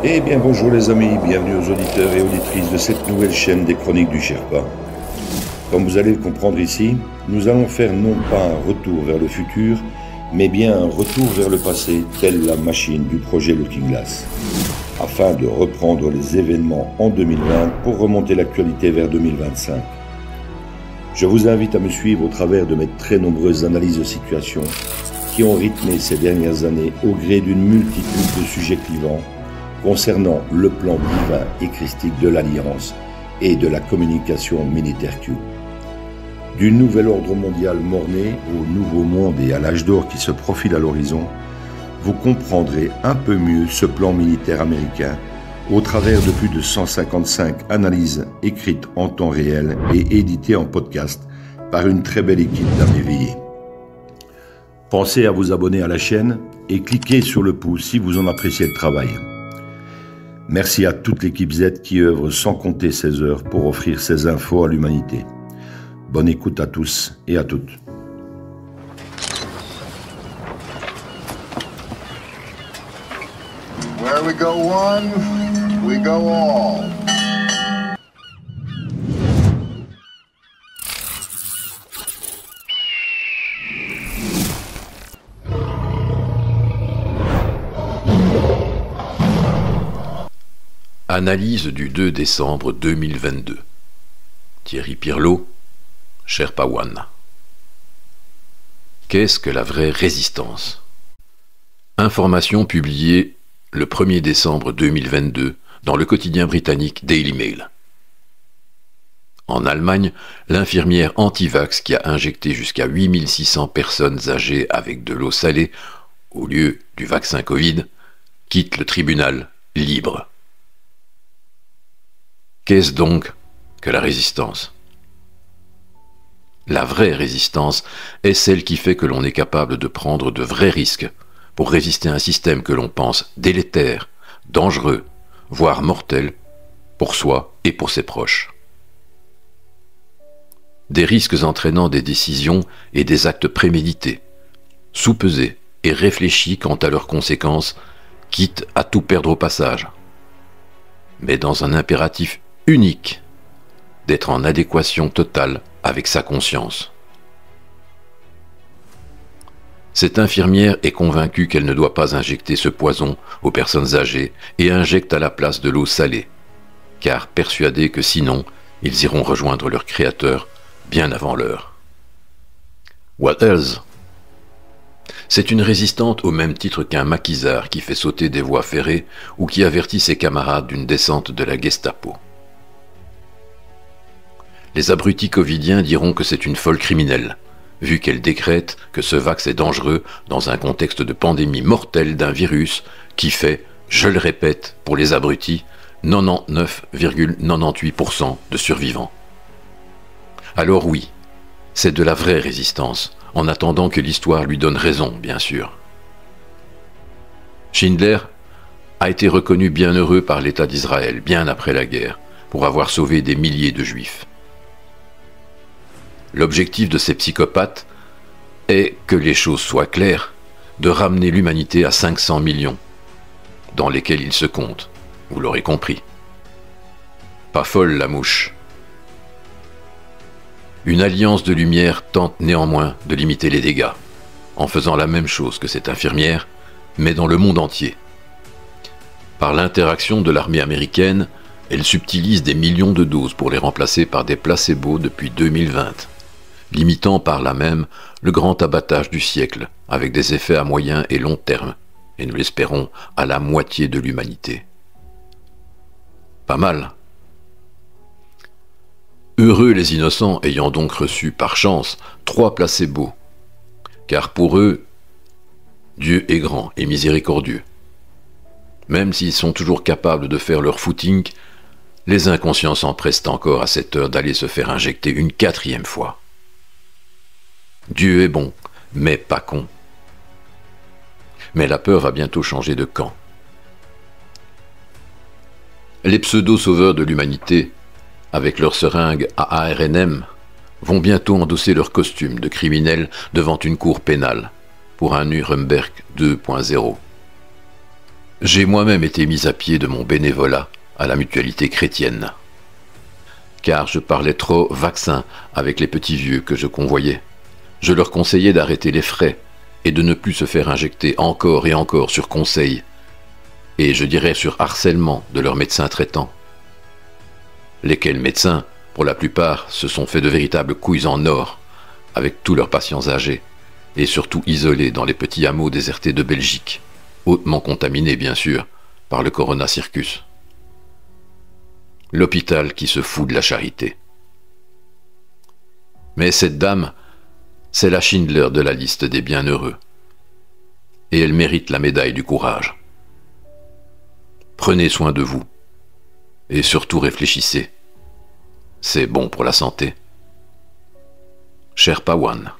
Eh bien bonjour les amis, bienvenue aux auditeurs et auditrices de cette nouvelle chaîne des Chroniques du Sherpa. Comme vous allez le comprendre ici, nous allons faire non pas un retour vers le futur, mais bien un retour vers le passé, telle la machine du projet Looking Glass, afin de reprendre les événements en 2020 pour remonter l'actualité vers 2025. Je vous invite à me suivre au travers de mes très nombreuses analyses de situation qui ont rythmé ces dernières années au gré d'une multitude de sujets clivants concernant le plan divin et christique de l'Alliance et de la communication militaire Q. Du nouvel ordre mondial mort-né au nouveau monde et à l'âge d'or qui se profile à l'horizon, vous comprendrez un peu mieux ce plan militaire américain au travers de plus de 155 analyses écrites en temps réel et éditées en podcast par une très belle équipe d'âmes éveillées. Pensez à vous abonner à la chaîne et cliquez sur le pouce si vous en appréciez le travail. Merci à toute l'équipe Z qui œuvre sans compter ses heures pour offrir ces infos à l'humanité. Bonne écoute à tous et à toutes. Where we go one, we go all. Analyse du 2 décembre 2022. Thierry Pirlot, Sherpa One. Qu'est-ce que la vraie résistance? Information publiée le 1er décembre 2022 dans le quotidien britannique Daily Mail. En Allemagne, l'infirmière anti-vax qui a injecté jusqu'à 8600 personnes âgées avec de l'eau salée au lieu du vaccin Covid quitte le tribunal libre. Qu'est-ce donc que la résistance? La vraie résistance est celle qui fait que l'on est capable de prendre de vrais risques pour résister à un système que l'on pense délétère, dangereux, voire mortel pour soi et pour ses proches. Des risques entraînant des décisions et des actes prémédités, sous-pesés et réfléchis quant à leurs conséquences, quitte à tout perdre au passage, mais dans un impératif unique d'être en adéquation totale avec sa conscience. Cette infirmière est convaincue qu'elle ne doit pas injecter ce poison aux personnes âgées et injecte à la place de l'eau salée, car persuadée que sinon, ils iront rejoindre leur créateur bien avant l'heure. What else? C'est une résistante au même titre qu'un maquisard qui fait sauter des voies ferrées ou qui avertit ses camarades d'une descente de la Gestapo. Les abrutis covidiens diront que c'est une folle criminelle, vu qu'elle décrète que ce vax est dangereux dans un contexte de pandémie mortelle d'un virus qui fait, je le répète pour les abrutis, 99,98% de survivants. Alors oui, c'est de la vraie résistance, en attendant que l'histoire lui donne raison, bien sûr. Schindler a été reconnu bienheureux par l'État d'Israël, bien après la guerre, pour avoir sauvé des milliers de Juifs. L'objectif de ces psychopathes est, que les choses soient claires, de ramener l'humanité à 500 millions, dans lesquels ils se comptent, vous l'aurez compris. Pas folle la mouche. Une alliance de lumière tente néanmoins de limiter les dégâts, en faisant la même chose que cette infirmière, mais dans le monde entier. Par l'interaction de l'armée américaine, elle subtilise des millions de doses pour les remplacer par des placebos depuis 2020. Limitant par là même le grand abattage du siècle, avec des effets à moyen et long terme, et nous l'espérons à la moitié de l'humanité. Pas mal. Heureux les innocents ayant donc reçu par chance 3 placebos, car pour eux, Dieu est grand et miséricordieux. Même s'ils sont toujours capables de faire leur footing, les inconscients s'empressent encore à cette heure d'aller se faire injecter une 4e fois. Dieu est bon, mais pas con. Mais la peur va bientôt changer de camp. Les pseudo-sauveurs de l'humanité, avec leurs seringues à ARNM, vont bientôt endosser leur costume de criminels devant une cour pénale, pour un Nuremberg 2.0. J'ai moi-même été mis à pied de mon bénévolat à la mutualité chrétienne. Car je parlais trop vaccin avec les petits vieux que je convoyais. Je leur conseillais d'arrêter les frais et de ne plus se faire injecter encore et encore sur conseil, et je dirais sur harcèlement de leurs médecins traitants. Lesquels médecins, pour la plupart, se sont fait de véritables couilles en or, avec tous leurs patients âgés, et surtout isolés dans les petits hameaux désertés de Belgique, hautement contaminés bien sûr par le Corona Circus. L'hôpital qui se fout de la charité. Mais cette dame, c'est la Schindler de la liste des bienheureux. Et elle mérite la médaille du courage. Prenez soin de vous. Et surtout réfléchissez. C'est bon pour la santé. Cher Pawan.